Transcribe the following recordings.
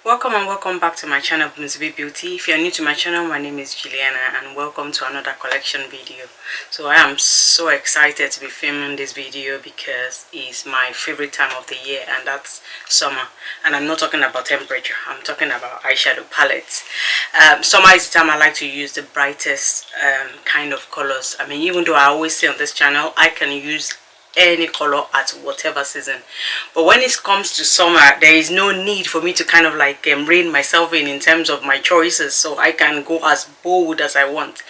Welcome and welcome back to my channel, Beauty. If you're new to my channel, my name is Juliana and welcome to another collection video. So I am so excited to be filming this video because it's my favorite time of the year, and that's summer. And I'm not talking about temperature, I'm talking about eyeshadow palettes. Summer is the time I like to use the brightest kind of colors. I mean, even though I always say on this channel I can use any color at whatever season, but when it comes to summer, there is no need for me to kind of like rein myself in terms of my choices, so I can go as bold as I want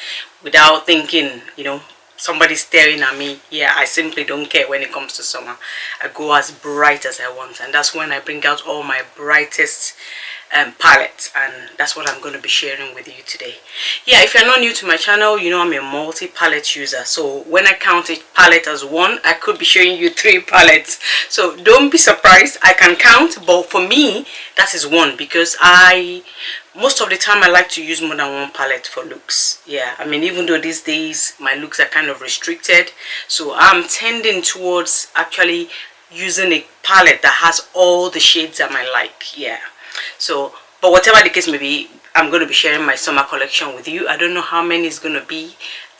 without thinking, you know, somebody staring at me. Yeah, I simply don't care. When it comes to summer, I go as bright as I want, and that's when I bring out all my brightest palettes, and that's what I'm going to be sharing with you today. Yeah, if you're not new to my channel, you know I'm a multi-palette user, so when I count a palette as one, I could be showing you 3 palettes, so don't be surprised. I can count, but for me that is one, because most of the time I like to use more than one palette for looks. Yeah, I mean, even though these days my looks are kind of restricted, so I'm tending towards actually using a palette that has all the shades that I like. Yeah, so but whatever the case may be, I'm going to be sharing my summer collection with you. I don't know how many it's going to be.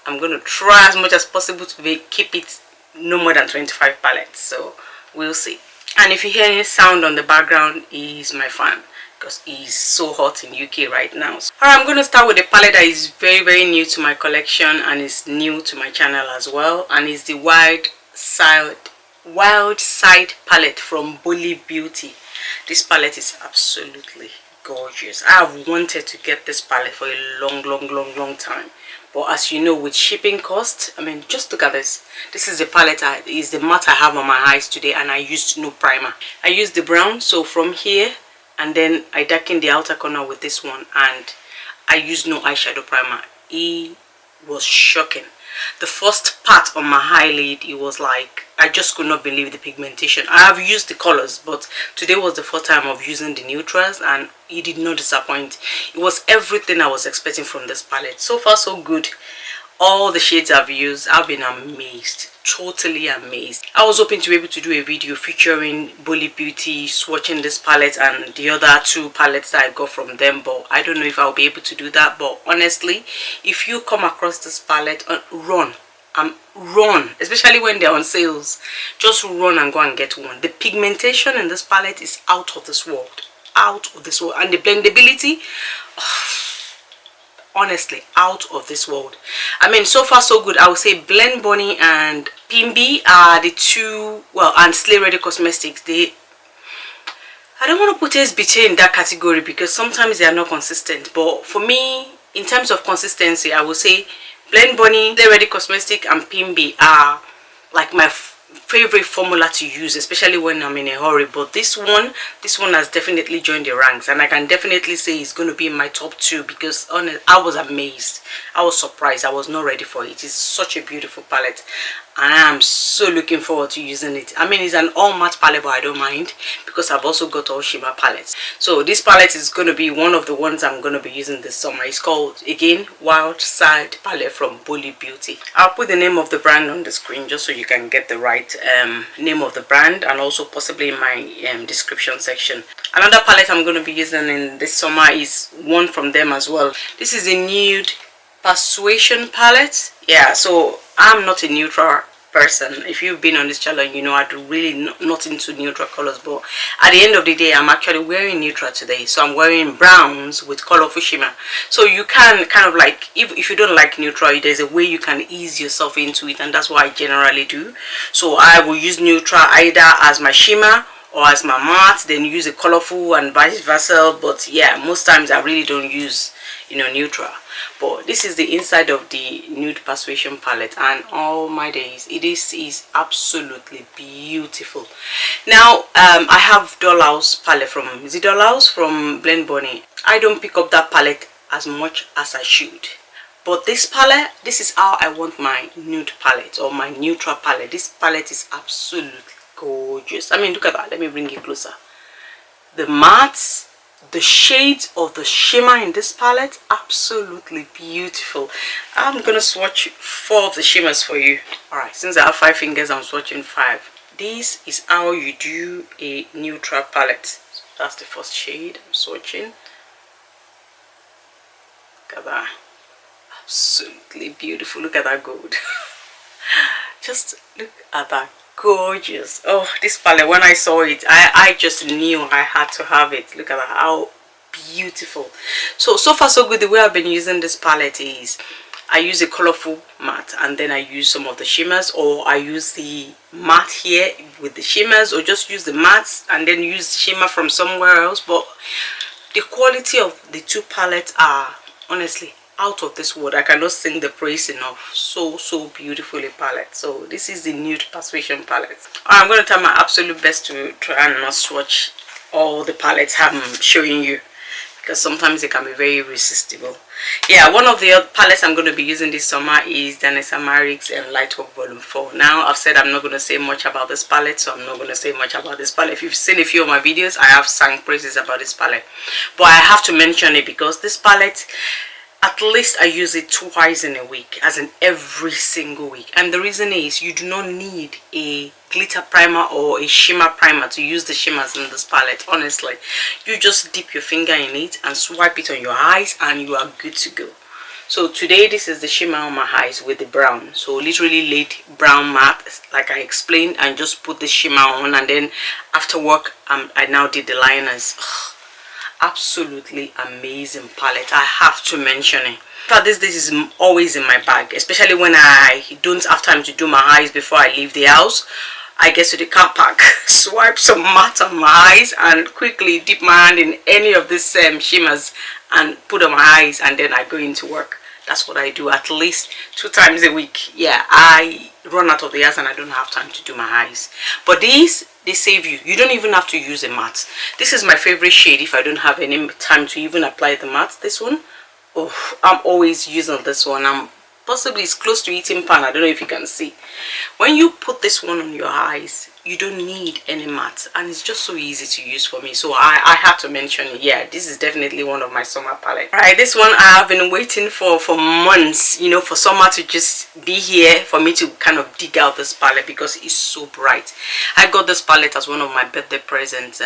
I'm going to try as much as possible to keep it no more than 25 palettes, so we'll see. And if you hear any sound on the background, is my fan, because it's so hot in UK right now. Alright, I'm going to start with a palette that is very new to my collection and is new to my channel as well, and it's the Wild Side palette from Bolive Beauty. This palette is absolutely gorgeous. I have wanted to get this palette for a long time, but as you know, with shipping costs, I mean, just look at this. This is the palette is the matte I have on my eyes today, and I used no primer. I used the brown, so from here, and then I darkened the outer corner with this one, and I used no eyeshadow primer. It was shocking. The first part on my eyelid, it was like I just could not believe the pigmentation. I have used the colors, but today was the first time of using the neutrals, and it did not disappoint. It was everything I was expecting from this palette. So far so good. All the shades I've used, I've been amazed, totally amazed. I was hoping to be able to do a video featuring Bolive Beauty swatching this palette and the other 2 palettes that I got from them, but I don't know if I'll be able to do that. But honestly, if you come across this palette, run, especially when they're on sales. Just run and go and get one. The pigmentation in this palette is out of this world, and the blendability, honestly, out of this world. I mean, so far so good. I would say Blend Bunny and Pimby are the 2, well, and Slay Ready Cosmetics. I don't want to put SBT in that category because sometimes they are not consistent, but for me, in terms of consistency, I would say Blend Bunny, Slay Ready Cosmetics and Pimby are like my favorite formula to use, especially when I'm in a hurry. But this one has definitely joined the ranks, and I can definitely say it's going to be in my top 2, because I was amazed, I was surprised, I was not ready for it. It's such a beautiful palette, and I am so looking forward to using it. I mean, it's an all matte palette, but I don't mind because I've also got all shimmer palettes. So this palette is going to be one of the ones I'm going to be using this summer. It's called, again, Wild Side palette from Bolive Beauty. I'll put the name of the brand on the screen just so you can get the right name of the brand, and also possibly in my description section. Another palette I'm going to be using in this summer is one from them as well. This is a nude Persuasion palette. Yeah, so I'm not a neutral person. If you've been on this channel, you know I'm really not into neutral colors, but at the end of the day, I'm actually wearing neutral today. So I'm wearing browns with colorful shimmer. So you can kind of like, if you don't like neutral, there's a way you can ease yourself into it, and that's what I generally do. So I will use neutral either as my shimmer or as my matte, then use a colorful, and vice versa. But yeah, most times I really don't use, you know, neutral. But this is the inside of the nude Persuasion palette, and oh my days, it is absolutely beautiful. Now I have Dollhouse palette from, is it Dollhouse, from Blend Bunny. I don't pick up that palette as much as I should, but this palette, this is how I want my nude palette, or my neutral palette. This palette is absolutely gorgeous. I mean, look at that. Let me bring it closer. The mattes, the shades of the shimmer in this palette, absolutely beautiful. I'm gonna swatch 4 of the shimmers for you. Alright, since I have 5 fingers, I'm swatching 5. This is how you do a neutral palette. That's the first shade I'm swatching. Look at that. Absolutely beautiful. Look at that gold. Just look at that. Gorgeous. Oh, this palette, when I saw it, I just knew I had to have it. Look at that, how beautiful. So far so good. The way I've been using this palette is I use a colorful matte and then I use some of the shimmers, or I use the matte here with the shimmers, or just use the mattes and then use shimmer from somewhere else. But the quality of the two palettes are honestly out of this world. I cannot sing the praise enough. So beautifully palette. So this is the Nude Persuasion palette. I'm going to try my absolute best to try and not swatch all the palettes I'm showing you, because sometimes it can be very irresistible. Yeah, one of the other palettes I'm going to be using this summer is Danessa Myrick's Lightwork Volume 4. Now, I've said I'm not going to say much about this palette, so I'm not going to say much about this palette. If you've seen a few of my videos, I have sang praises about this palette. But I have to mention it because this palette, at least I use it twice in a week, as in every single week. And the reason is you do not need a glitter primer or a shimmer primer to use the shimmers in this palette. Honestly, you just dip your finger in it and swipe it on your eyes and you are good to go. So today this is the shimmer on my eyes with the brown. So literally laid brown matte like I explained, and just put the shimmer on, and then after work I now did the liners. Absolutely amazing palette. I have to mention it. But this is always in my bag, especially when I don't have time to do my eyes before I leave the house. I get to the car park, swipe some matte on my eyes, and quickly dip my hand in any of these shimmers and put on my eyes, and then I go into work. That's what I do at least 2 times a week. Yeah, I run out of the house and I don't have time to do my eyes. But these, they save you. You don't even have to use a matte. This is my favorite shade if I don't have any time to even apply the matte. This one, oh, I'm always using this one. Possibly it's close to eating pan. I don't know if you can see. When you put this one on your eyes, you don't need any matte, and it's just so easy to use for me. So I had to mention it. Yeah, this is definitely one of my summer palettes. Right, this one I have been waiting for months, you know, for summer to just be here for me to kind of dig out this palette because it's so bright. I got this palette as one of my birthday presents.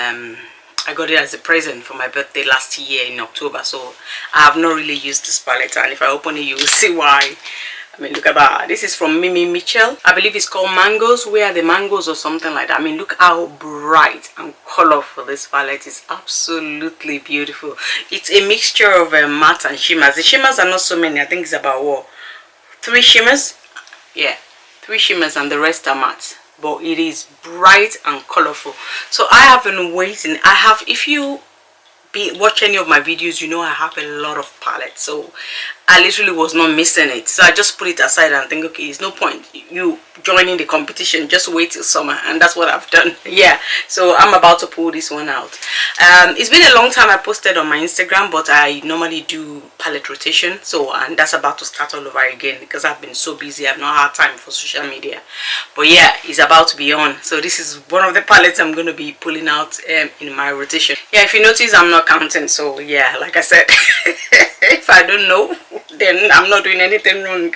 I got it as a present for my birthday last year in October, so I have not really used this palette, and if I open it you will see why. I mean, look at that. This is from Mimi Mitchell. I believe it's called Mangoes. Where are the mangoes or something like that? I mean, look how bright and colorful this palette is. Absolutely beautiful. It's a mixture of matte and shimmers. The shimmers are not so many. I think it's about what, 3 shimmers? Yeah, 3 shimmers and the rest are matte. But it is bright and colorful. So I have been waiting. If you watch any of my videos, you know I have a lot of palettes, so I literally was not missing it. So I just put it aside and think, okay, it's no point you joining the competition, just wait till summer, and that's what I've done. Yeah, so I'm about to pull this one out. It's been a long time I posted on my Instagram, but I normally do palette rotation, and that's about to start all over again because I've been so busy. I've not had time for social media, but yeah, it's about to be on. So this is one of the palettes I'm going to be pulling out in my rotation. Yeah, if you notice, I'm not counting, so yeah, like I said, if I don't know, then I'm not doing anything wrong.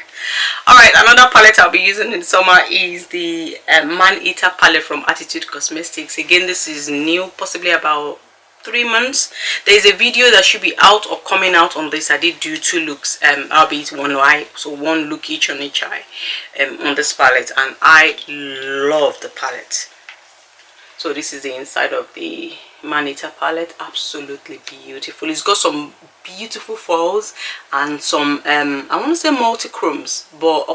Alright, another palette I'll be using in summer is the Man Eater palette from Attitude Cosmetics. Again, this is new, possibly about 3 months. There is a video that should be out or coming out on this. I did do 2 looks, albeit one eye, so 1 look each on each eye on this palette, and I love the palette. So this is the inside of the Man Eater palette. Absolutely beautiful. It's got some beautiful foils and some I want to say multi-chromes, but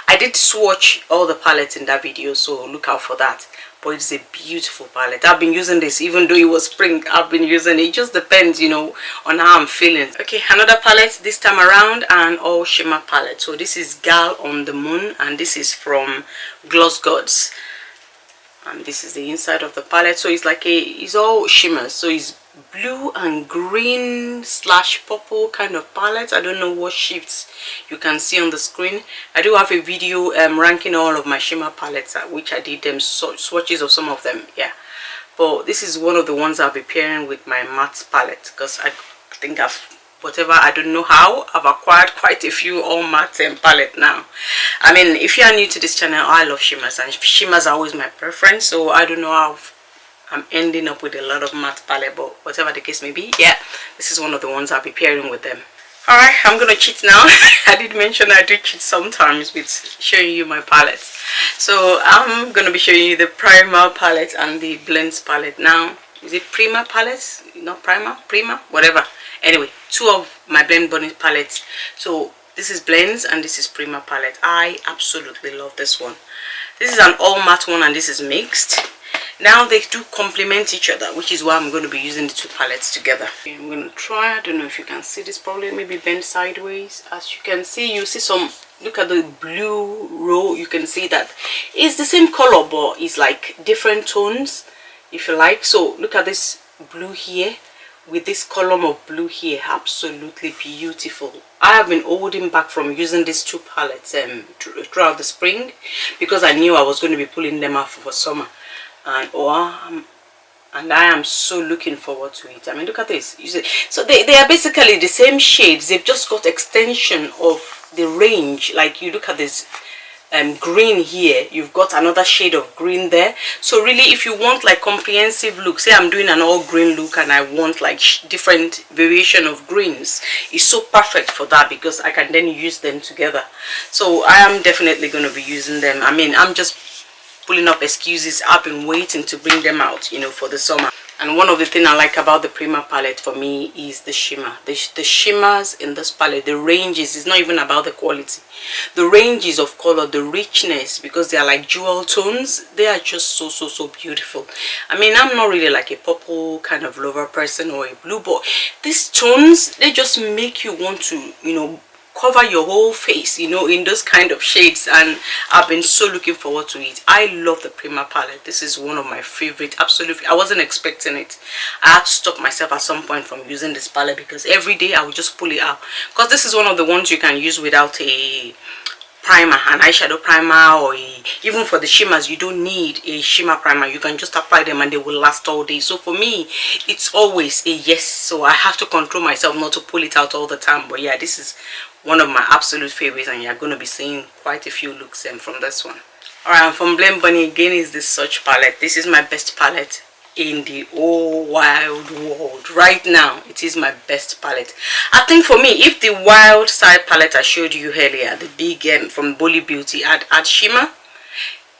I did swatch all the palettes in that video, so look out for that. But it's a beautiful palette. I've been using this even though it was spring. I've been using it. It just depends, you know, on how I'm feeling. Okay, another palette this time around, an all shimmer palette. So this is Gal on the Moon, and this is from Gloss Gods. And this is the inside of the palette. So it's like it's all shimmers. So it's blue and green / purple kind of palette. I don't know what shifts you can see on the screen. I do have a video ranking all of my shimmer palettes, which I did swatches of some of them. Yeah, but this is one of the ones I'll be pairing with my matte palette, because I think I don't know how, I've acquired quite a few all matte palette now. I mean, if you are new to this channel, I love shimmers, and shimmers are always my preference, so I don't know I'm ending up with a lot of matte palette, but whatever the case may be, yeah, this is one of the ones I'll be pairing with them. Alright, I'm gonna cheat now. I did mention I do cheat sometimes with showing you my palettes. So I'm gonna be showing you the primer palette and the blends palette now. Is it primer palettes? Not primer? Primer? Whatever. Anyway, two of my blend bunny palettes. So this is blends and this is primer palette. I absolutely love this one. This is an all matte one and this is mixed. Now they do complement each other, which is why I'm going to be using the two palettes together. I'm going to try, I don't know if you can see this, probably maybe bend sideways. As you can see, you see some, look at the blue row, you can see that it's the same color but it's like different tones, if you like. So look at this blue here with this column of blue here, absolutely beautiful. I have been holding back from using these two palettes throughout the spring because I knew I was going to be pulling them out for summer. And I am so looking forward to it. I mean, look at this. You see, so they are basically the same shades. They've just got extension of the range. Like you look at this green here, you've got another shade of green there. So really, if you want like comprehensive look, say I'm doing an all green look and I want like different variation of greens, it's so perfect for that because I can then use them together. So I am definitely going to be using them. I mean, I'm just pulling up excuses. I've been waiting to bring them out, you know, for the summer. And one of the things I like about the primer palette for me is the shimmer. The shimmers in this palette, the ranges, it's not even about the quality. The ranges of color, the richness, because they are like jewel tones, they are just so beautiful. I mean, I'm not really like a purple kind of lover person or a blue, but these tones, they just make you want to, you know, cover your whole face, you know, in those kind of shades, and I've been so looking forward to it. I love the primer palette. This is one of my favorite. Absolutely, I wasn't expecting it. I had to stop myself at some point from using this palette because every day I would just pull it out, because this is one of the ones you can use without a primer, an eyeshadow primer, or even for the shimmers you don't need a shimmer primer. You can just apply them and they will last all day. So for me, it's always a yes. So I have to control myself not to pull it out all the time. But yeah, this is one of my absolute favorites, and you're going to be seeing quite a few looks from this one. Alright, and from Blend Bunny again is this Such palette. This is my best palette in the whole wild world right now. It is my best palette. I think for me, if the wild side palette I showed you earlier, the big from Bolive Beauty, add shimmer,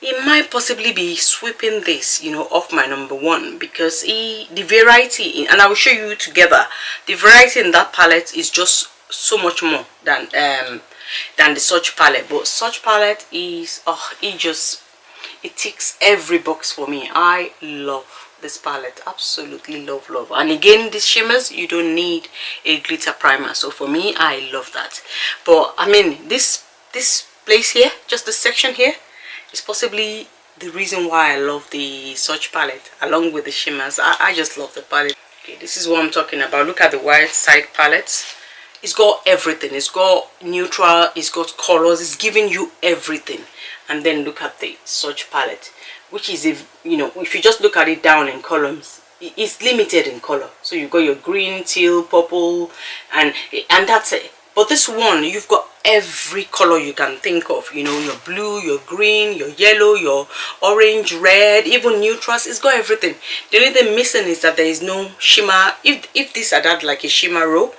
it might possibly be sweeping this, you know, off my number one, because the variety and I will show you together, the variety in that palette is just so much more than the Such palette. But Such palette is, oh, it ticks every box for me. I love this palette, absolutely love. And again, these shimmers, you don't need a glitter primer, so for me, I love that. But I mean, this place here, just the section here, is possibly the reason why I love the Such palette along with the shimmers. I just love the palette. Okay, this is what I'm talking about. Look at the wild side palettes. It's got everything. It's got neutral, it's got colors, it's giving you everything. And then look at the Such palette, which is, if you know, if you just look at it down in columns, it's limited in color. So you've got your green, teal, purple, and that's it. But this one, you've got every color you can think of, you know, your blue, your green, your yellow, your orange, red, even neutrals. It's got everything. The only thing missing is that there is no shimmer. If this had had like a shimmer row,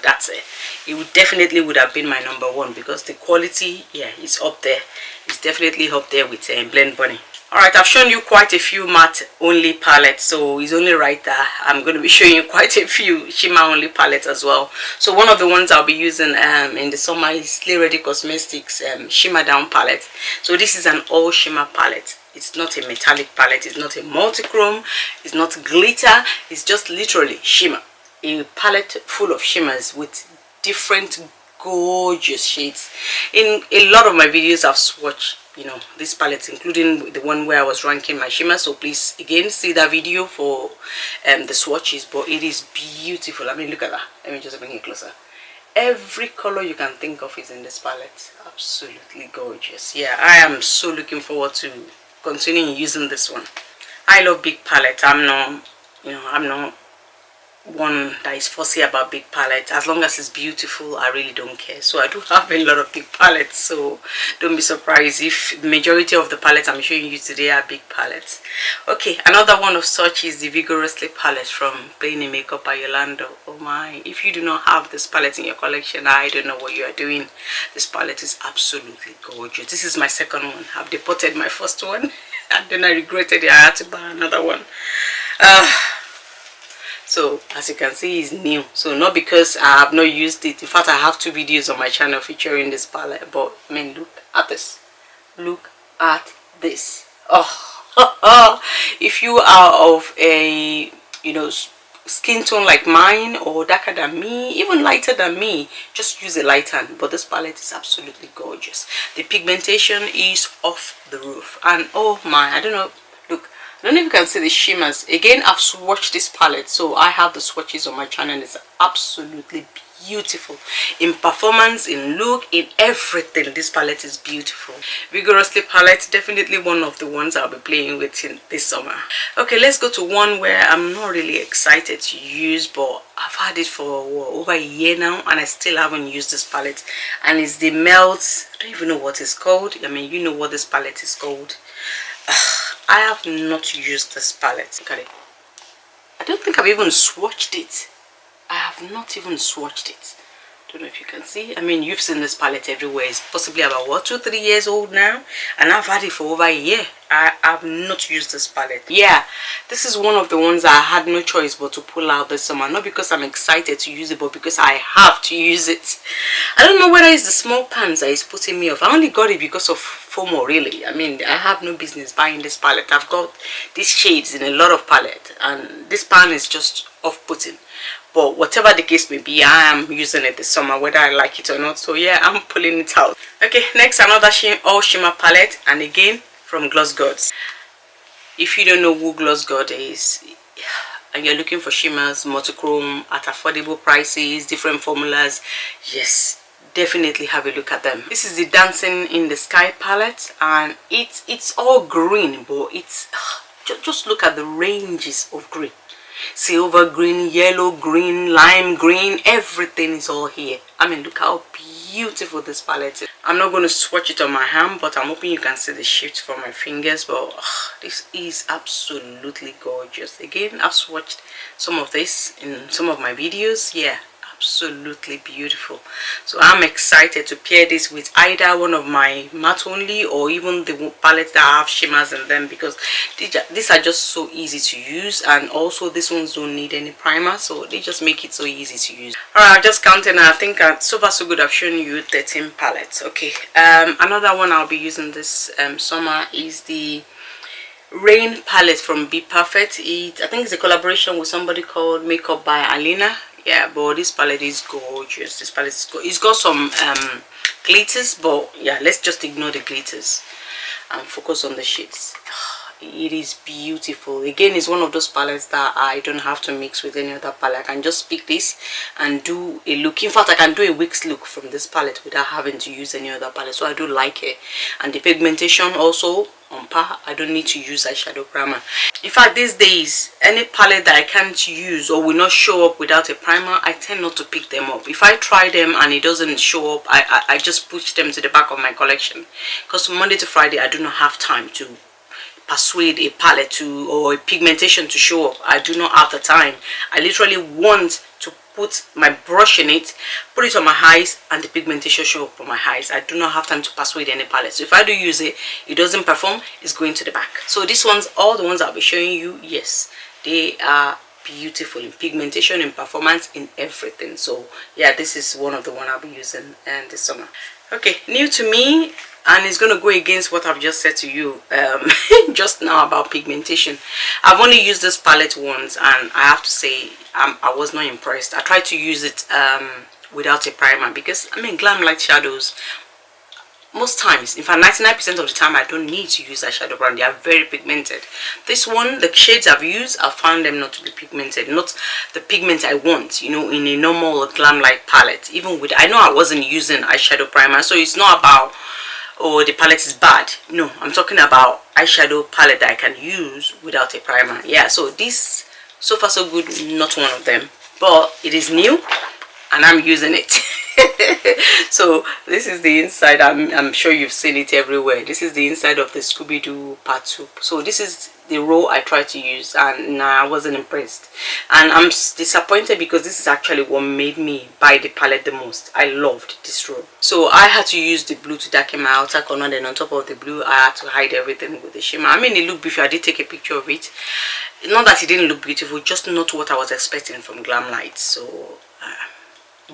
that's it. It would have been my number one, because the quality, yeah, it's up there. It's definitely up there with Blend Bunny. Alright, I've shown you quite a few matte only palettes, so it's only right that I'm going to be showing you quite a few shimmer only palettes as well. So one of the ones I'll be using in the summer is Slay Ready Cosmetics Shimmer Down palette. So this is an all shimmer palette. It's not a metallic palette, it's not a multi-chrome, it's not glitter, it's just literally shimmer. A palette full of shimmers with different gorgeous shades. In a lot of my videos I've swatched, you know, this palette, including the one where I was ranking my shimmer, so please again see that video for the swatches. But it is beautiful. I mean, look at that. Let me just bring it closer. Every color you can think of is in this palette. Absolutely gorgeous. Yeah, I am so looking forward to continuing using this one. I love big palette. I'm not one that is fussy about big palettes. As long as it's beautiful, I really don't care. So I do have a lot of big palettes, so don't be surprised if the majority of the palettes I'm showing you today are big palettes. Okay, another one of such is the Vigorously palette from Playing in Makeup by Yolondo. Oh my, if you do not have this palette in your collection, I don't know what you are doing. This palette is absolutely gorgeous. This is my second one. I've deported my first one and then I regretted it. I had to buy another one. So as you can see, it's new, so not because I have not used it. In fact, I have 2 videos on my channel featuring this palette, but I mean, look at this, look at this. Oh if you are of a, you know, skin tone like mine, or darker than me, even lighter than me, just use a light hand. But this palette is absolutely gorgeous. The pigmentation is off the roof, and oh my, I don't know, look, I don't know if you can see the shimmers. Again, I've swatched this palette, so I have the swatches on my channel. It's absolutely beautiful in performance, in look, in everything. This palette is beautiful. Vigorously palette, definitely one of the ones I'll be playing with in this summer. Okay, let's go to one where I'm not really excited to use, but I've had it for over a year now and I still haven't used this palette, and it's the Melt. I don't even know what it's called. I mean, you know what this palette is called. I have not used this palette. Look at it. I don't think I've even swatched it. I have not even swatched it. Don't know if you can see. I mean, you've seen this palette everywhere. It's possibly about what, 2-3 years old now, and I've had it for over a year. I have not used this palette. Yeah, this is one of the ones I had no choice but to pull out this summer. Not because I'm excited to use it, but because I have to use it. I don't know whether it's the small pans that is putting me off. I only got it because of FOMO, really. I mean, I have no business buying this palette. I've got these shades in a lot of palette, and this pan is just off-putting. But whatever the case may be, I am using it this summer, whether I like it or not. So yeah, I'm pulling it out. Okay, next, another all shimmer palette, and again from Gloss Gods. If you don't know who Gloss God is, and you're looking for shimmers, multichrome at affordable prices, different formulas, yes, definitely have a look at them. This is the Dancing in the Sky palette, and it's all green, but it's just look at the ranges of green. Silver green, yellow green, lime green, everything is all here. I mean, look how beautiful this palette is. I'm not going to swatch it on my hand, but I'm hoping you can see the shift from my fingers. But this is absolutely gorgeous. Again, I've swatched some of this in some of my videos. Yeah, absolutely beautiful. So I'm excited to pair this with either one of my matte only, or even the palettes that have shimmers in them, because these are just so easy to use, and also these ones don't need any primer, so they just make it so easy to use. Alright, I've just counted, and I think so far so good I've shown you 13 palettes. Okay, another one I'll be using this summer is the Rain palette from Bperfect. I think it's a collaboration with somebody called Makeup by Eyeliner. Yeah, but this palette is gorgeous. This palette is it's got some glitters, but yeah, let's just ignore the glitters and focus on the shades. It is beautiful. Again, it's one of those palettes that I don't have to mix with any other palette. I can just pick this and do a look. In fact, I can do a week's look from this palette without having to use any other palette. So I do like it. And the pigmentation also on par. I don't need to use eyeshadow primer. In fact, these days, any palette that I can't use or will not show up without a primer, I tend not to pick them up. If I try them and it doesn't show up, I just push them to the back of my collection. Because from Monday to Friday, I do not have time to persuade a palette to, or a pigmentation to show up. I do not have the time. I literally want to put my brush in it, put it on my eyes, and the pigmentation show up on my eyes. I do not have time to persuade any palette. So if I do use it, it doesn't perform, it's going to the back. So these ones, all the ones I'll be showing you, yes, they are beautiful in pigmentation, in performance, in everything. So yeah, this is one of the one I'll be using this summer. Okay, new to me, and it's going to go against what I've just said to you just now about pigmentation. I've only used this palette once, and I have to say I was not impressed. I tried to use it without a primer, because I mean, glam light shadows, most times, in fact 99% of the time, I don't need to use eyeshadow brown. They are very pigmented. This one, the shades I've used, I found them not to be pigmented, not the pigment I want, you know, in a normal glam light palette. Even with, I know I wasn't using eyeshadow primer, so it's not about, oh, the palette is bad. No, I'm talking about eyeshadow palette that I can use without a primer. Yeah, so this, so far so good, not one of them. but it is new and I'm using it. So this is the inside. I'm sure you've seen it everywhere. This is the inside of the Scooby-Doo part 2. So this is the row I tried to use, and nah, I wasn't impressed, and I'm disappointed because this is actually what made me buy the palette the most. I loved this row. So I had to use the blue to darken my outer corner, then on top of the blue I had to hide everything with the shimmer. I mean, it looked beautiful. I did take a picture of it. Not that it didn't look beautiful, just not what I was expecting from Glamlight. So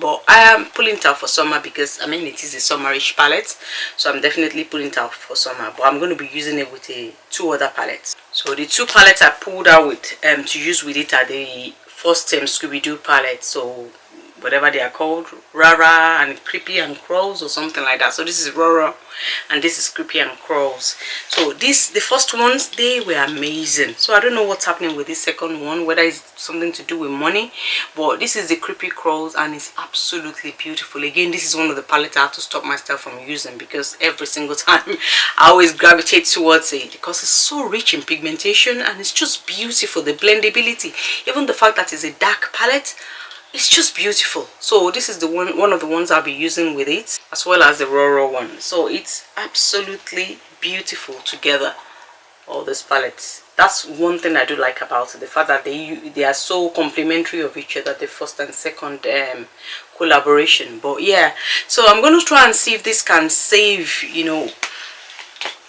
but I am pulling it out for summer because I mean it is a summerish palette, so I'm definitely pulling it out for summer. But I'm going to be using it with two other palettes. So the two palettes I pulled out with to use with it are the first Scooby-Doo palette, so whatever they are called, Rara and Creepy and Crawls or something like that. So this is Rara and this is Creepy and Crawls. So the first ones, they were amazing. So I don't know what's happening with this second one, whether it's something to do with money, but this is the Creepy Crawls and it's absolutely beautiful. Again, this is one of the palettes I have to stop myself from using because every single time I always gravitate towards it because it's so rich in pigmentation and it's just beautiful. The blendability, even the fact that it's a dark palette, it's just beautiful. So this is the one of the ones I'll be using with it, as well as the raw one. So it's absolutely beautiful together, all these palettes. That's one thing I do like about it, the fact that they are so complementary of each other, the first and second collaboration. But yeah, so I'm going to try and see if this can save, you know,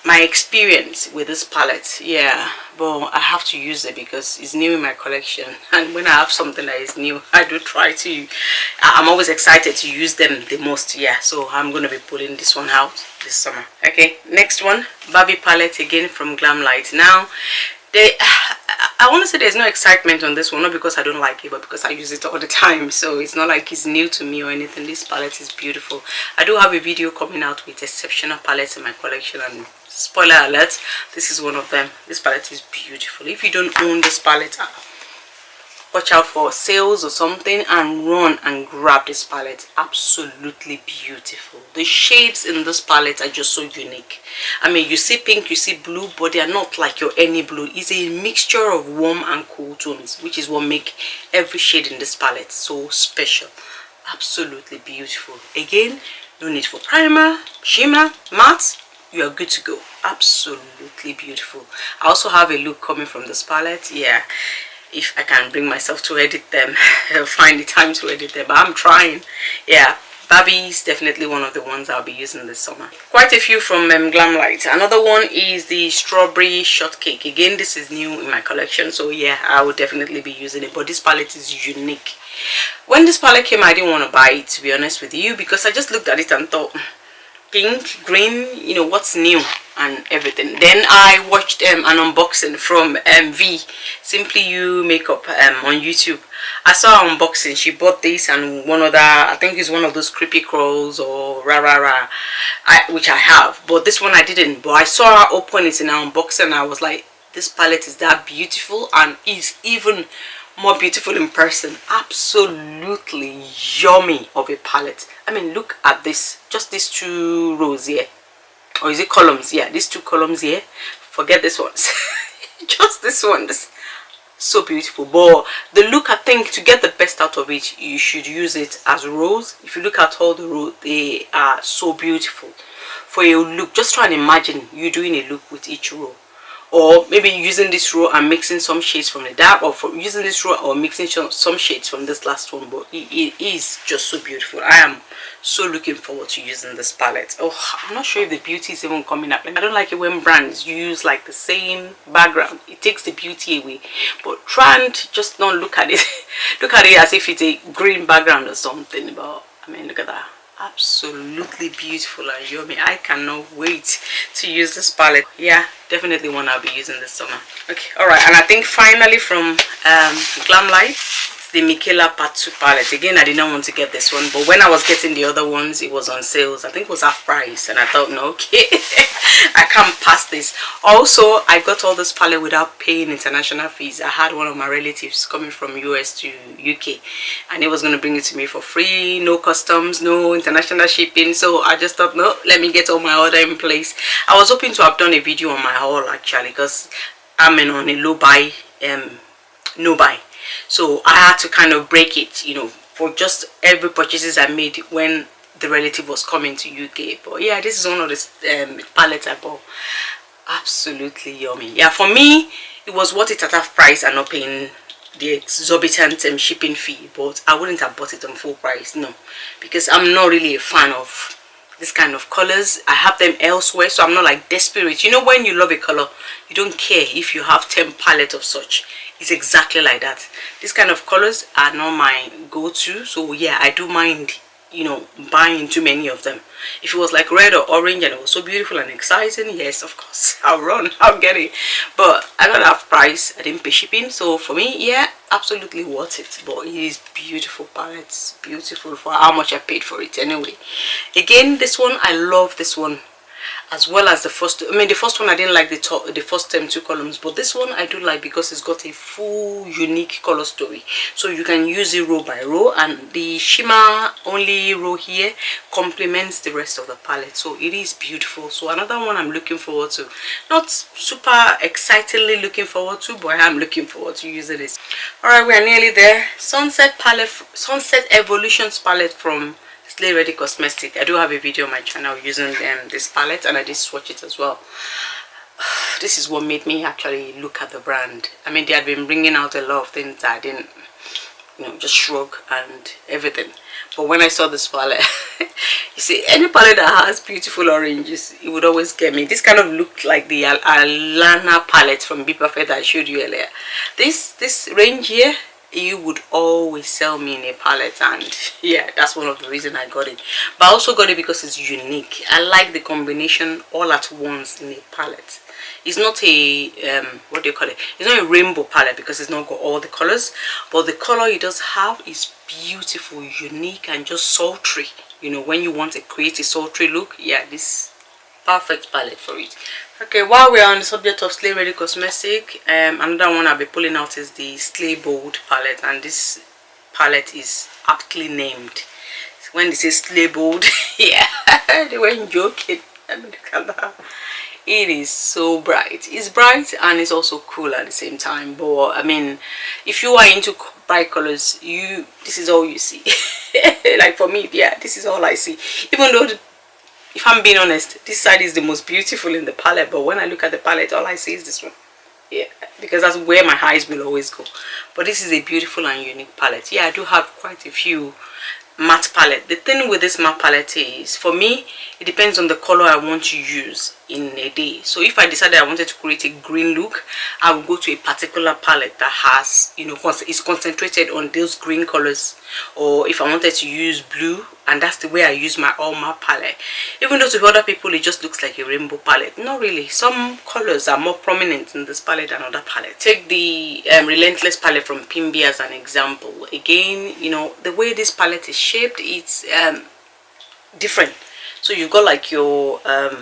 my experience with this palette. Yeah, but I have to use it because it's new in my collection, and when I have something that is new, I do try to, I'm always excited to use them the most. Yeah, so I'm going to be pulling this one out this summer. Okay, next one, Barbie palette again from Glamlight. Now I want to say there's no excitement on this one, not because I don't like it, but because I use it all the time. So it's not like it's new to me or anything. This palette is beautiful. I do have a video coming out with exceptional palettes in my collection, and spoiler alert, this is one of them. This palette is beautiful. If you don't own this palette, watch out for sales or something and run and grab this palette. Absolutely beautiful. The shades in this palette are just so unique. I mean, you see pink, you see blue, but they are not like your any blue. It's a mixture of warm and cool tones, which is what make every shade in this palette so special. Absolutely beautiful. Again, no need for primer, shimmer, matte. You are good to go. Absolutely beautiful. I also have a look coming from this palette. Yeah, if I can bring myself to edit them, I'll find the time to edit them, but I'm trying. Yeah, Barbie is definitely one of the ones I'll be using this summer. Quite a few from Glamlight. Another one is the Strawberry Shortcake. Again, this is new in my collection, so yeah, I will definitely be using it, but this palette is unique. When this palette came, I didn't want to buy it, to be honest with you, because I just looked at it and thought, pink, green, you know, what's new and everything. Then I watched an unboxing from V, Simply You Makeup on YouTube. I saw her unboxing. She bought this and one other, I think it's one of those Creepy Crawls or Rara, which I have, but this one I didn't. But I saw her open it in her unboxing and I was like, this palette is that beautiful and is even more beautiful in person. Absolutely yummy of a palette. I mean, look at this, just these two rows here, or is it columns? Yeah, these two columns here, forget this ones. Just this one, this so beautiful. But the look, I think to get the best out of it, you should use it as rows. If you look at all the rows, they are so beautiful. For a look, just try and imagine you doing a look with each row, or maybe using this row and mixing some shades from the dark, or for using this row or mixing some shades from this last one. But it is just so beautiful. I am so looking forward to using this palette. Oh, I'm not sure if the beauty is even coming up. Like, I don't like it when brands use like the same background. It takes the beauty away. But try and just not look at it look at it as if it's a green background or something. But I mean, look at that. Absolutely beautiful and yummy. I cannot wait to use this palette. Yeah, definitely one I'll be using this summer. Okay, all right, and I think finally from Glamlight, the Michaela Part 2 palette. Again, I did not want to get this one, but when I was getting the other ones, it was on sales. I think it was half price, and I thought, no, okay, I can't pass this. Also, I got all this palette without paying international fees. I had one of my relatives coming from US to UK, and he was going to bring it to me for free, no customs, no international shipping. So I just thought, no, let me get all my order in place. I was hoping to have done a video on my haul actually, because I'm in on a low buy, no buy. so I had to kind of break it, you know, for just every purchases I made when the relative was coming to UK. But yeah, this is one of the palettes I bought. Absolutely yummy. Yeah, for me it was worth it at half price and not paying the exorbitant shipping fee. But I wouldn't have bought it on full price, no, because I'm not really a fan of this kind of colors. I have them elsewhere, so I'm not like desperate. You know, when you love a color, you don't care if you have 10 palettes of such. It's exactly like that. This kind of colors are not my go-to, so yeah, I do mind, you know, buying too many of them. If it was like red or orange and it was so beautiful and exciting, yes, of course, I'll run, I'll get it. But I got half price, I didn't pay shipping, so for me, yeah, absolutely worth it. But it is beautiful palettes, beautiful for how much I paid for it anyway. Again, this one, I love this one, as well as the first. I mean, the first one I didn't like the first 2 columns, but this one I do like because it's got a full unique color story, so you can use it row by row, and the shimmer only row here complements the rest of the palette, so it is beautiful. So another one I'm looking forward to, not super excitedly looking forward to, but I am looking forward to using this. All right, we are nearly there. Sunset Evolutions palette from Slay Ready Cosmetic. I do have a video on my channel using this palette, and I did swatch it as well. This is what made me actually look at the brand. I mean, they had been bringing out a lot of things that I didn't, you know, just shrug and everything. But when I saw this palette, you see, any palette that has beautiful oranges, it would always get me. This kind of looked like the Eyeliner palette from Bperfect that I showed you earlier. This range here, you would always sell me in a palette, and yeah, that's one of the reasons I got it. But I also got it because it's unique. I like the combination all at once in a palette. It's not a what do you call it, it's not a rainbow palette because it's not got all the colors, but the color it does have is beautiful, unique, and just sultry. You know, when you want to create a sultry look, yeah, this perfect palette for it. Okay, while we are on the subject of Slay Ready Cosmetic, another one I'll be pulling out is the Slay Bold palette, and this palette is aptly named. When they say Slay Bold, yeah, they weren't joking. I mean, look at that. It is so bright. It's bright and it's also cool at the same time. But I mean, if you are into bright colors, this is all you see. Like for me, yeah, this is all I see. Even though if I'm being honest, this side is the most beautiful in the palette, but when I look at the palette, all I see is this one. Yeah, because that's where my eyes will always go. But this is a beautiful and unique palette. Yeah, I do have quite a few matte palette. The thing with this matte palette is, for me, it depends on the color I want to use in a day. So if I decided I wanted to create a green look, I will go to a particular palette that has, you know, is concentrated on those green colors. Or if I wanted to use blue, and that's the way I use my all matte palette. Even though to other people it just looks like a rainbow palette, not really. Some colors are more prominent in this palette than other palette. Take the Relentless palette from Pimby as an example. Again, you know, the way this palette is shaped, it's different. So you've got like your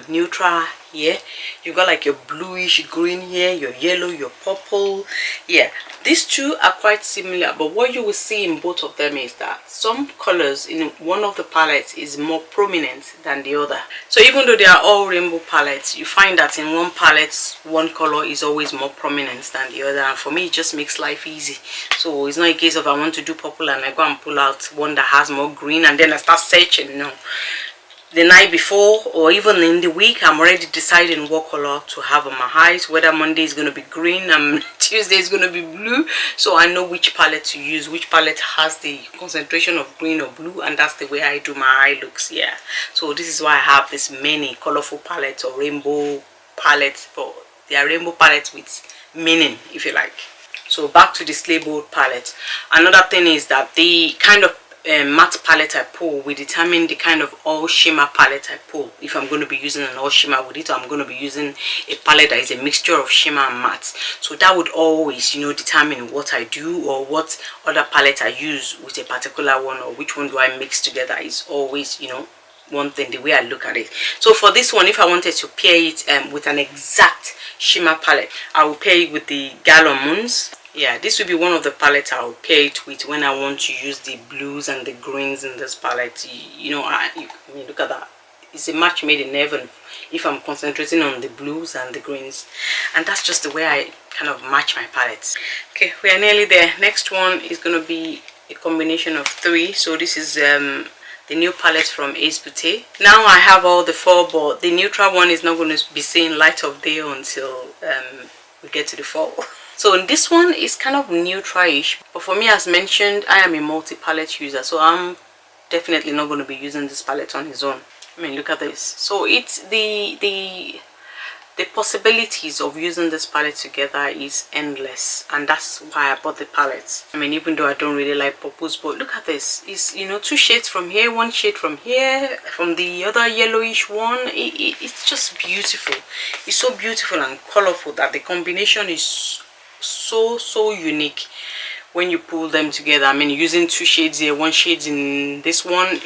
neutral here, you've got like your bluish green here, your yellow, your purple. Yeah, these two are quite similar, but what you will see in both of them is that some colors in one of the palettes is more prominent than the other. So even though they are all rainbow palettes, you find that in one palette one color is always more prominent than the other, and for me it just makes life easy. So it's not a case of I want to do purple and I go and pull out one that has more green and then I start searching. No, the night before or even in the week, I'm already deciding what color to have on my eyes, whether Monday is going to be green and Tuesday is going to be blue. So I know which palette to use, which palette has the concentration of green or blue, and that's the way I do my eye looks. Yeah, so this is why I have this many colorful palettes or rainbow palettes, but they are rainbow palettes with meaning, if you like. So back to the Slay Bold palette. Another thing is that the kind of matte palette I pull will determine the kind of all shimmer palette I pull. If I'm going to be using an all shimmer with it, or I'm going to be using a palette that is a mixture of shimmer and matte. So that would always, you know, determine what I do or what other palette I use with a particular one, or which one do I mix together. Is always, you know, one thing, the way I look at it. So for this one, if I wanted to pair it with an exact shimmer palette, I will pair it with the Gallon Moons. Yeah, this will be one of the palettes I'll pair it with when I want to use the blues and the greens in this palette. You know, I mean, look at that. it's a match made in heaven if I'm concentrating on the blues and the greens, and that's just the way I kind of match my palettes. Okay, we are nearly there. Next one is going to be a combination of 3. So this is the new palette from Beaute. Now I have all the 4, but the neutral one is not going to be seeing light of day until we get to the fall. So this one is kind of neutral-ish, but for me, as mentioned, I am a multi-palette user, so I'm definitely not going to be using this palette on its own. I mean, look at this. So it's the possibilities of using this palette together is endless, and that's why I bought the palette. I mean, even though I don't really like purples, but look at this. It's, you know, 2 shades from here, 1 shade from here, from the other yellowish one. It's just beautiful. It's so beautiful and colorful that the combination is so unique when you pull them together. I mean, using 2 shades here, 1 shade in this one,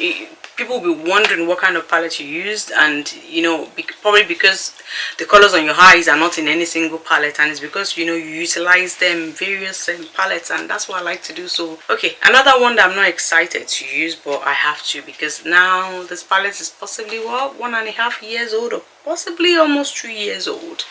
people will be wondering what kind of palette you used, and you know, probably because the colors on your eyes are not in any single palette, and it's because, you know, you utilize them various palettes, and that's what I like to do. So okay, another one that I'm not excited to use, but I have to, because now this palette is possibly, what, 1.5 years old, or possibly almost 2 years old,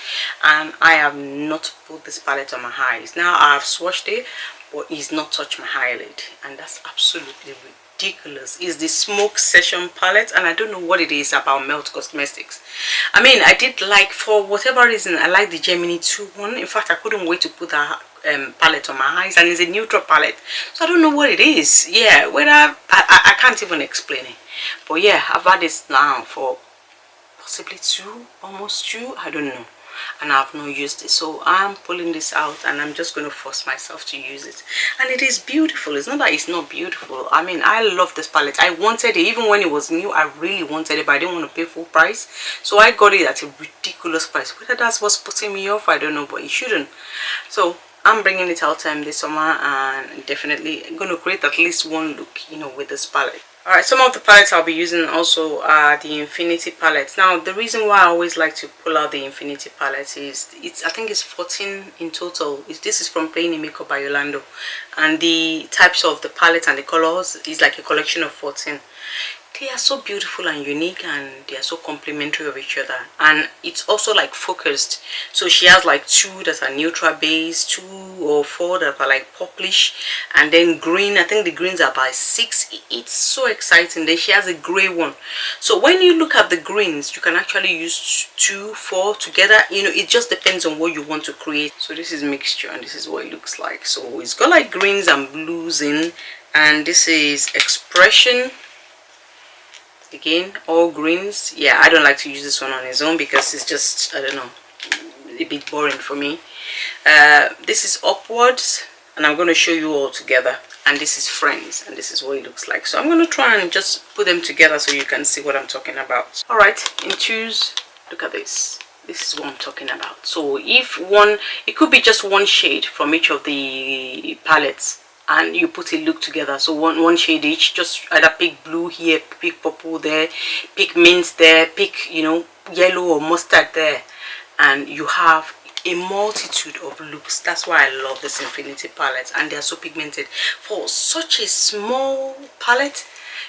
and I have not put this palette on my eyes. Now I have swatched it, but it's not touched my eyelid, and that's absolutely ridiculous. Is the Smoke Session palette, and I don't know what it is about Melt Cosmetics. I mean, I did like, for whatever reason, I like the Gemini 2 one. In fact, I couldn't wait to put that palette on my eyes, and it's a neutral palette, so I don't know what it is. Yeah, whether I can't even explain it, but yeah, I've had this now for possibly almost 2, I don't know, and I've not used it. So I'm pulling this out, and I'm just going to force myself to use it, and it is beautiful. It's not that it's not beautiful. I mean, I love this palette. I wanted it even when it was new. I really wanted it, but I didn't want to pay full price, so I got it at a ridiculous price. Whether that's what's putting me off, I don't know, but it shouldn't. So I'm bringing it out this summer, and definitely going to create at least 1 look, you know, with this palette. Alright, some of the palettes I'll be using also are the Infinity palettes. Now, the reason why I always like to pull out the Infinity palettes is, I think it's 14 in total. This is from Playing in Makeup by Yolondo, and the types of the palette and the colors is like a collection of 14. They are so beautiful and unique, and they are so complementary of each other, and it's also like focused. So she has like 2 that are neutral base, 2 or 4 that are like purplish, and then green. I think the greens are by 6. It's so exciting. Then she has a gray one. So when you look at the greens, you can actually use 2, 4 together. You know, it just depends on what you want to create. So this is mixture, and this is what it looks like. So it's got like greens and blues in, and this is Expression. Again, all greens. Yeah, I don't like to use this one on its own because it's just, I don't know, a bit boring for me. This is Upwards, and I'm going to show you all together. And this is Friends, and this is what it looks like. So I'm going to try and just put them together so you can see what I'm talking about. Alright, in twos, look at this. This is what I'm talking about. So if one, it could be just 1 shade from each of the palettes, and you put a look together. So one shade each, just either pick blue here, pick purple there, pick mint there, pick, you know, yellow or mustard there, and you have a multitude of looks. That's why I love this Infinity palette, and they are so pigmented. For such a small palette,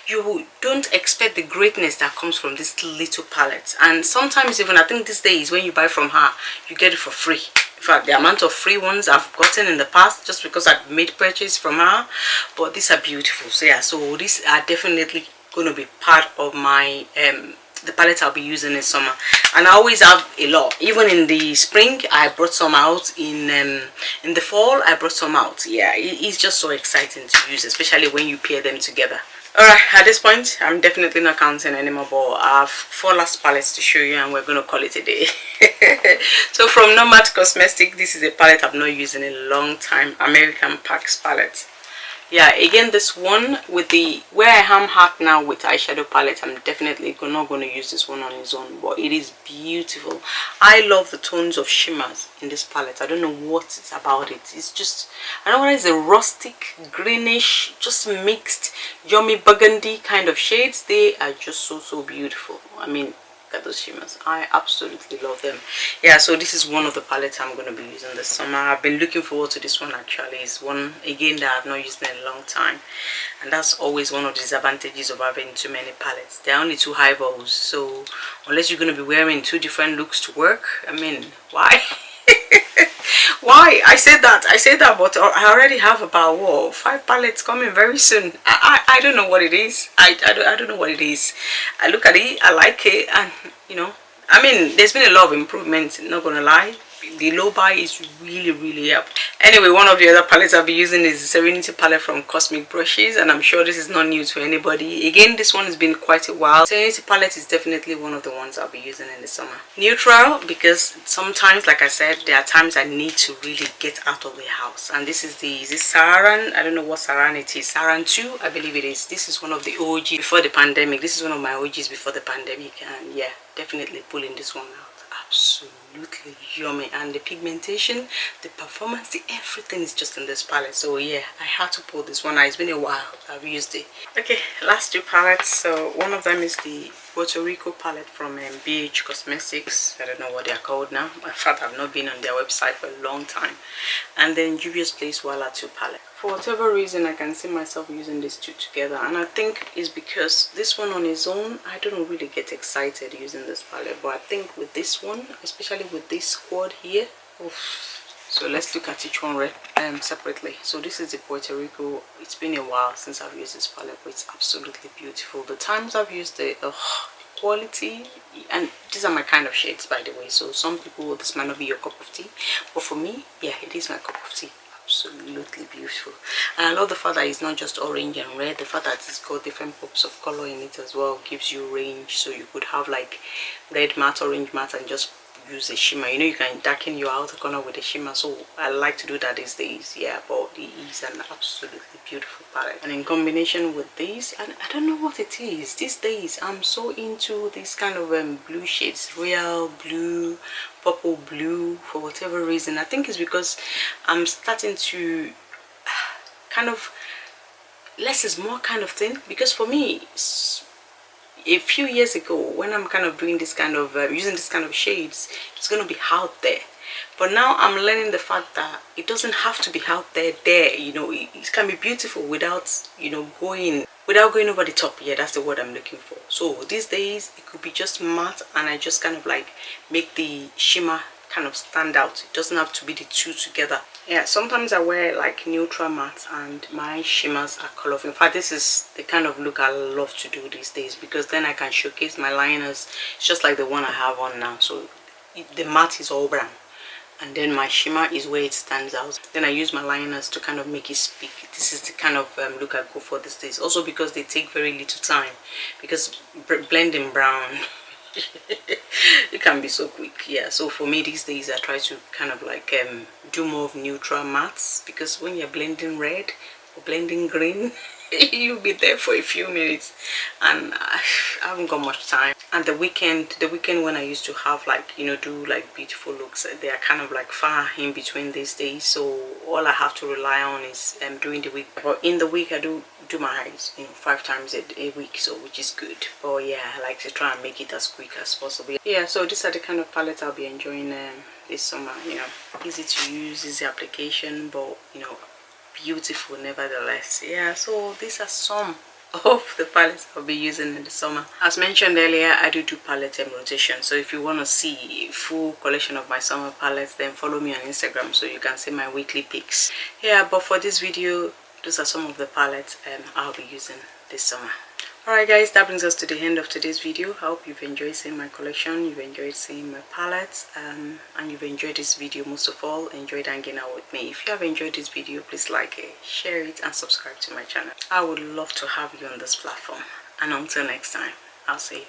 you don't expect the greatness that comes from this little palette. And sometimes even, I think these days when you buy from her, you get it for free. In fact, the amount of free ones I've gotten in the past, just because I've made purchase from her, but these are beautiful. So yeah, so these are definitely going to be part of my the palette I'll be using in summer. And I always have a lot. Even in the spring, I brought some out. In the fall, I brought some out. Yeah, it's just so exciting to use, especially when you pair them together. Alright, at this point, I'm definitely not counting anymore, but I have 4 last palettes to show you, and we're going to call it a day. So from Nomad Cosmetics, this is a palette I've not used in a long time, American Pax palette. Yeah, again, this one with the, where I am at now with eyeshadow palette, I'm definitely not going to use this one on its own, but it is beautiful. I love the tones of shimmers in this palette. I don't know what it's about it. It's just, I don't know, it's a rustic, greenish, just mixed, yummy burgundy kind of shades. They are just so beautiful. I mean, Look at those shimmers. I absolutely love them. Yeah, so this is one of the palettes I'm going to be using this summer. I've been looking forward to this one actually. It's one again that I've not used in a long time, and that's always one of the disadvantages of having too many palettes. There are only 2 eyeballs, so unless you're going to be wearing 2 different looks to work, I mean, why? Why? I said that, but I already have about what, 5 palettes coming very soon. I don't know what it is. I don't know what it is. I look at it, I like it, and you know, I mean, there's been a lot of improvements, not gonna lie. The low buy is really up. Anyway, one of the other palettes I'll be using is the Serenity palette from Cosmic Brushes, and I'm sure this is not new to anybody. Again, this one has been quite a while. Serenity palette is definitely one of the ones I'll be using in the summer. Neutral, because sometimes, like I said, there are times I need to really get out of the house, and this is Saharan. I don't know what Saharan it is. Saharan 2, I believe it is. This is one of the OGs before the pandemic. This is one of my OGs before the pandemic, and yeah, definitely pulling this one out. Absolutely yummy, and the pigmentation, the performance, everything is just in this palette. So yeah, I had to pull this one out. It's been a while I've used it. Okay, last 2 palettes. So one of them is the Puerto Rico palette from BH Cosmetics. I don't know what they are called now. In fact, I've not been on their website for a long time. And then Juvia's Place Wala 2 palette. For whatever reason, I can see myself using these 2 together, and I think it's because this one on its own, I don't really get excited using this palette, but I think with this one, especially with this squad here, oof. So let's look at each one separately. So this is the Puerto Rico. It's been a while since I've used this palette, but it's absolutely beautiful. The times I've used it, quality, and these are my kind of shades, by the way, so some people, this might not be your cup of tea, but for me, yeah, it is my cup of tea. Absolutely beautiful, and I love the fact that it's not just orange and red. The fact that it's got different pops of color in it as well gives you range, so you could have like red matte, orange matte, and just use a shimmer. You know, you can darken your outer corner with a shimmer, so I like to do that these days. Yeah, but it is an absolutely beautiful palette, and in combination with this, and I don't know what it is these days, I'm so into this kind of blue shades, royal blue, purple blue, for whatever reason. I think it's because I'm starting to kind of less is more kind of thing, because for me, a few years ago, when I'm kind of doing this kind of using this kind of shades, it's going to be out there, but now I'm learning the fact that it doesn't have to be out there. You know, it can be beautiful without, you know, going over the top. Yeah, that's the word I'm looking for. So these days it could be just matte, and I just kind of like make the shimmer kind of stand out. It doesn't have to be the 2 together. Yeah, sometimes I wear like neutral matte and my shimmers are colorful. In fact, this is the kind of look I love to do these days, because then I can showcase my liners. It's just like the one I have on now. So the matte is all brown, and then my shimmer is where it stands out. Then I use my liners to kind of make it speak. This is the kind of look I go for these days, also because they take very little time, because blending brown it can be so quick. Yeah, so for me these days I try to kind of like do more of neutral mattes, because when you're blending red or blending green you'll be there for a few minutes, and I haven't got much time. And the weekend when I used to have like, you know, do like beautiful looks, they are kind of like far in between these days, so all I have to rely on is during the week. But in the week I do my eyes, you know, 5 times a week, so which is good. But yeah, I like to try and make it as quick as possible. Yeah, so these are the kind of palettes I'll be enjoying this summer. You know, easy to use, easy application, but you know, beautiful nevertheless. Yeah, so these are some of the palettes I'll be using in the summer. As mentioned earlier, I do palette rotation, so if you want to see a full collection of my summer palettes, then follow me on Instagram so you can see my weekly pics. Yeah, but for this video, those are some of the palettes I'll be using this summer. Alright guys, that brings us to the end of today's video. I hope you've enjoyed seeing my collection, you've enjoyed seeing my palettes, and you've enjoyed this video. Most of all, enjoyed hanging out with me. If you have enjoyed this video, please like it, share it, and subscribe to my channel. I would love to have you on this platform. And until next time, I'll see you.